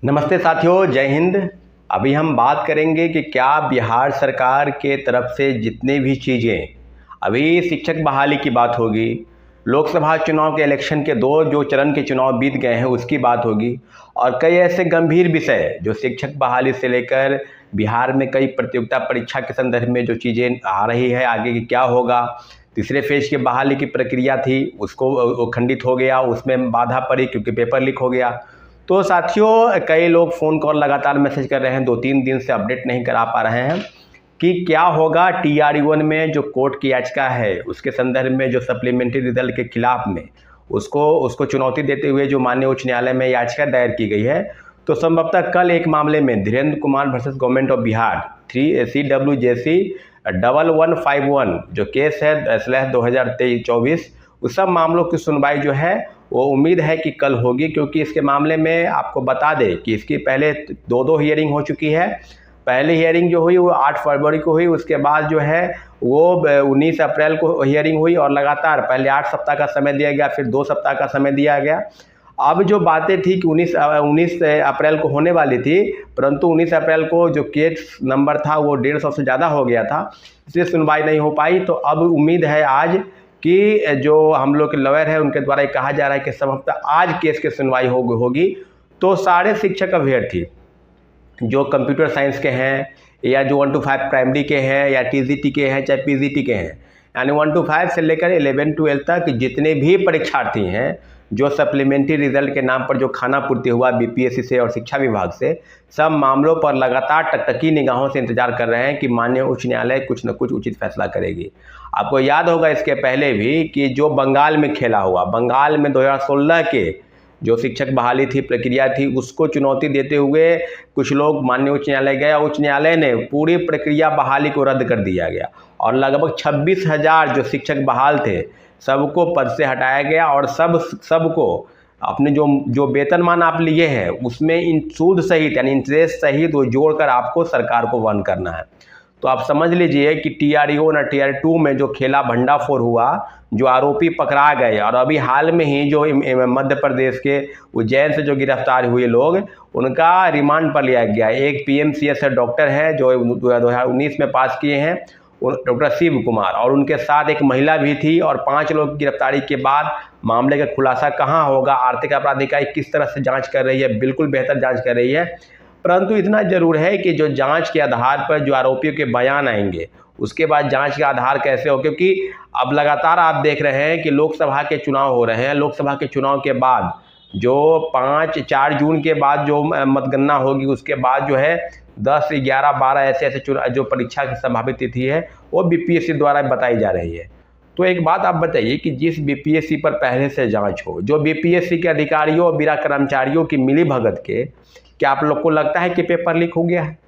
नमस्ते साथियों, जय हिंद। अभी हम बात करेंगे कि क्या बिहार सरकार के तरफ से जितने भी चीज़ें, अभी शिक्षक बहाली की बात होगी, लोकसभा चुनाव के इलेक्शन के जो चरण के चुनाव बीत गए हैं उसकी बात होगी, और कई ऐसे गंभीर विषय जो शिक्षक बहाली से लेकर बिहार में कई प्रतियोगिता परीक्षा के संदर्भ में जो चीज़ें आ रही है, आगे की क्या होगा। तीसरे फेज की बहाली की प्रक्रिया थी, उसको खंडित हो गया, उसमें बाधा पड़ी क्योंकि पेपर लीक हो गया। तो साथियों, कई लोग फ़ोन कॉल लगातार मैसेज कर रहे हैं, 2-3 दिन से अपडेट नहीं करा पा रहे हैं कि क्या होगा TRE-1 में जो कोर्ट की याचिका है उसके संदर्भ में जो सप्लीमेंट्री रिजल्ट के खिलाफ में उसको चुनौती देते हुए जो माननीय उच्च न्यायालय में याचिका दायर की गई है। तो संभवतः कल एक मामले में Dhirendra Kumar versus government of Bihar 3CWJC 1151 जो केस है /2023-24, उस सब मामलों की सुनवाई जो है वो उम्मीद है कि कल होगी, क्योंकि इसके मामले में आपको बता दें कि इसकी पहले दो हियरिंग हो चुकी है। पहली हियरिंग जो हुई वो 8 फरवरी को हुई, उसके बाद जो है वो 19 अप्रैल को हियरिंग हुई, और लगातार पहले 8 सप्ताह का समय दिया गया, फिर 2 सप्ताह का समय दिया गया। अब जो बातें थी कि 19 अप्रैल को होने वाली थी, परंतु 19 अप्रैल को जो केस नंबर था वो 150 से ज़्यादा हो गया था, इसलिए सुनवाई नहीं हो पाई। तो अब उम्मीद है आज कि जो हम लोग के लॉयर हैं उनके द्वारा कहा जा रहा है कि संभवतः आज केस की सुनवाई होगी। तो सारे शिक्षक अभ्यर्थी जो कंप्यूटर साइंस के हैं, या जो 1 to 5 प्राइमरी के हैं, या TGT के हैं, चाहे PGT के हैं, यानी 1 to 5 से लेकर 11-12 तक जितने भी परीक्षार्थी हैं जो सप्लीमेंट्री रिजल्ट के नाम पर जो खाना पूर्ति हुआ BPSC से और शिक्षा विभाग से, सब मामलों पर लगातार टकटकी निगाहों से इंतजार कर रहे हैं कि माननीय उच्च न्यायालय कुछ न कुछ उचित फैसला करेगी। आपको याद होगा इसके पहले भी कि जो बंगाल में खेला हुआ, बंगाल में 2016 के जो शिक्षक बहाली थी, प्रक्रिया थी, उसको चुनौती देते हुए कुछ लोग माननीय उच्च न्यायालय गए। उच्च न्यायालय ने पूरी प्रक्रिया बहाली को रद्द कर दिया गया, और लगभग 26,000 जो शिक्षक बहाल थे सबको पद से हटाया गया, और सबको अपने जो वेतनमान आप लिए हैं उसमें इन सूद सहित यानी इंटरेस्ट सहित वो जोड़कर आपको सरकार को वहन करना है। तो आप समझ लीजिए कि TRE-1 और TRE-2 में जो खेला भंडाफोड़ हुआ, जो आरोपी पकड़ा गए, और अभी हाल में ही जो मध्य प्रदेश के उज्जैन से जो गिरफ्तार हुए लोग, उनका रिमांड पर लिया गया। एक PMCS से डॉक्टर है जो 2019 में पास किए हैं, डॉक्टर शिव कुमार, और उनके साथ एक महिला भी थी, और 5 लोग की गिरफ्तारी के बाद मामले का खुलासा कहाँ होगा, आर्थिक अपराध इकाई किस तरह से जाँच कर रही है, बिल्कुल बेहतर जाँच कर रही है। परंतु इतना जरूर है कि जो जांच के आधार पर जो आरोपियों के बयान आएंगे, उसके बाद जांच का आधार कैसे हो, क्योंकि अब लगातार आप देख रहे हैं कि लोकसभा के चुनाव हो रहे हैं। लोकसभा के चुनाव के बाद जो 4 जून के बाद जो मतगणना होगी, उसके बाद जो है 10, 11, 12 ऐसे जो परीक्षा की संभावित तिथि है वो BPSC द्वारा बताई जा रही है। तो एक बात आप बताइए कि जिस BPSC पर पहले से जांच हो, जो BPSC के अधिकारियों और बिना कर्मचारियों की मिली भगत के, क्या आप लोग को लगता है कि पेपर लीक हो गया है?